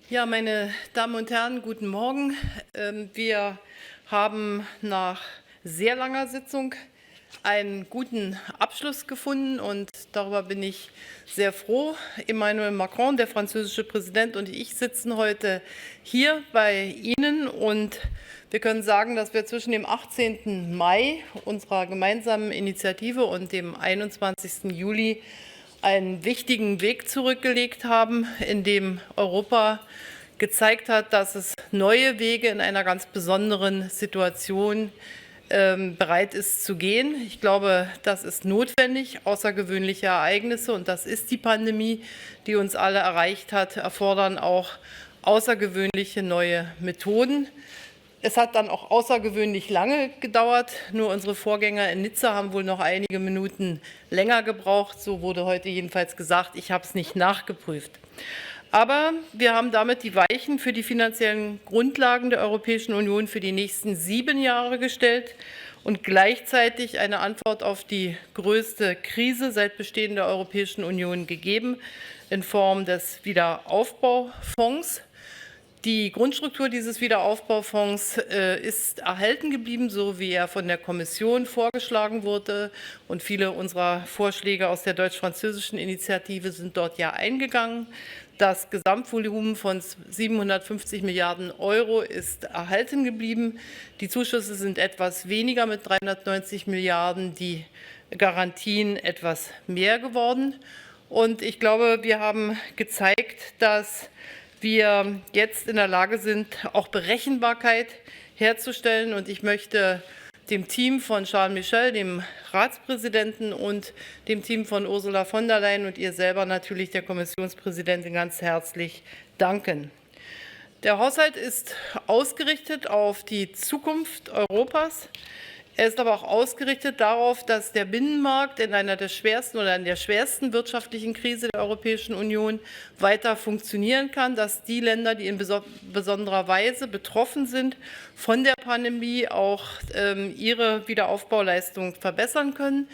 Ja, meine Damen und Herren, guten Morgen. Wir haben nach sehr langer Sitzung einen guten Abschluss gefunden und darüber bin ich sehr froh. Emmanuel Macron, der französische Präsident, und ich sitzen heute hier bei Ihnen und wir können sagen, dass wir zwischen dem 18. Mai unserer gemeinsamen Initiative und dem 21. Juli einen wichtigen Weg zurückgelegt haben, in dem Europa gezeigt hat, dass es neue Wege in einer ganz besonderen Situation bereit ist zu gehen. Ich glaube, das ist notwendig. Außergewöhnliche Ereignisse, und das ist die Pandemie, die uns alle erreicht hat, erfordern auch außergewöhnliche neue Methoden. Es hat dann auch außergewöhnlich lange gedauert. Nur unsere Vorgänger in Nizza haben wohl noch einige Minuten länger gebraucht. So wurde heute jedenfalls gesagt. Ich habe es nicht nachgeprüft. Aber wir haben damit die Weichen für die finanziellen Grundlagen der Europäischen Union für die nächsten 7 Jahre gestellt und gleichzeitig eine Antwort auf die größte Krise seit Bestehen der Europäischen Union gegeben in Form des Wiederaufbaufonds. Die Grundstruktur dieses Wiederaufbaufonds ist erhalten geblieben, so wie er von der Kommission vorgeschlagen wurde. Und viele unserer Vorschläge aus der deutsch-französischen Initiative sind dort ja eingegangen. Das Gesamtvolumen von 750 Milliarden Euro ist erhalten geblieben. Die Zuschüsse sind etwas weniger mit 390 Milliarden, die Garantien etwas mehr geworden. Und ich glaube, wir haben gezeigt, dass wir jetzt in der Lage sind, auch Berechenbarkeit herzustellen. Und ich möchte dem Team von Charles Michel, dem Ratspräsidenten, und dem Team von Ursula von der Leyen und ihr selber natürlich, der Kommissionspräsidentin, ganz herzlich danken. Der Haushalt ist ausgerichtet auf die Zukunft Europas. Er ist aber auch ausgerichtet darauf, dass der Binnenmarkt in einer der schwersten oder in der schwersten wirtschaftlichen Krise der Europäischen Union weiter funktionieren kann, dass die Länder, die in besonderer Weise betroffen sind von der Pandemie, auch ihre Wiederaufbauleistung verbessern können.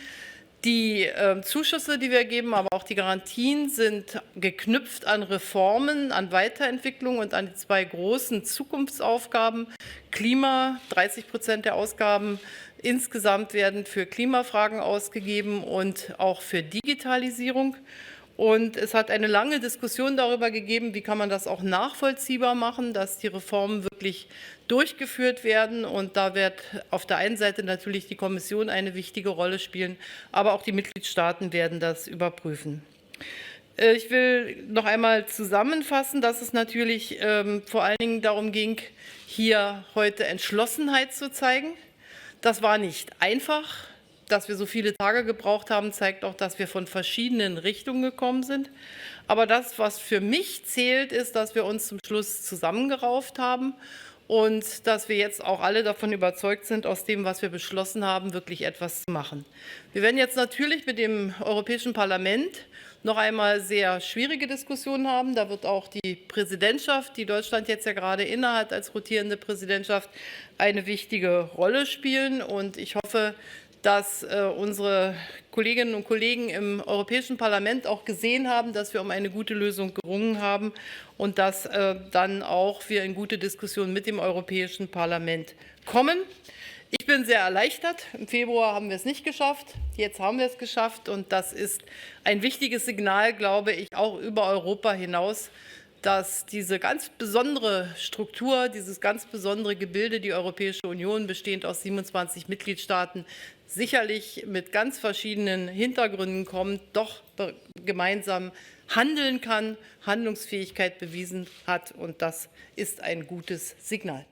Die Zuschüsse, die wir geben, aber auch die Garantien sind geknüpft an Reformen, an Weiterentwicklung und an die 2 großen Zukunftsaufgaben. Klima, 30% der Ausgaben insgesamt werden für Klimafragen ausgegeben und auch für Digitalisierung. Und es hat eine lange Diskussion darüber gegeben, wie kann man das auch nachvollziehbar machen, dass die Reformen wirklich durchgeführt werden. Und da wird auf der einen Seite natürlich die Kommission eine wichtige Rolle spielen, aber auch die Mitgliedstaaten werden das überprüfen. Ich will noch einmal zusammenfassen, dass es natürlich vor allen Dingen darum ging, hier heute Entschlossenheit zu zeigen. Das war nicht einfach. Dass wir so viele Tage gebraucht haben, zeigt auch, dass wir von verschiedenen Richtungen gekommen sind. Aber das, was für mich zählt, ist, dass wir uns zum Schluss zusammengerauft haben und dass wir jetzt auch alle davon überzeugt sind, aus dem, was wir beschlossen haben, wirklich etwas zu machen. Wir werden jetzt natürlich mit dem Europäischen Parlament noch einmal sehr schwierige Diskussionen haben. Da wird auch die Präsidentschaft, die Deutschland jetzt ja gerade innehat als rotierende Präsidentschaft, eine wichtige Rolle spielen. Und ich hoffe, dass unsere Kolleginnen und Kollegen im Europäischen Parlament auch gesehen haben, dass wir um eine gute Lösung gerungen haben und dass dann auch wir in gute Diskussionen mit dem Europäischen Parlament kommen. Ich bin sehr erleichtert. Im Februar haben wir es nicht geschafft. Jetzt haben wir es geschafft. Und das ist ein wichtiges Signal, glaube ich, auch über Europa hinaus, dass diese ganz besondere Struktur, dieses ganz besondere Gebilde, die Europäische Union, bestehend aus 27 Mitgliedstaaten, sicherlich mit ganz verschiedenen Hintergründen kommt, doch gemeinsam handeln kann, Handlungsfähigkeit bewiesen hat. Und das ist ein gutes Signal.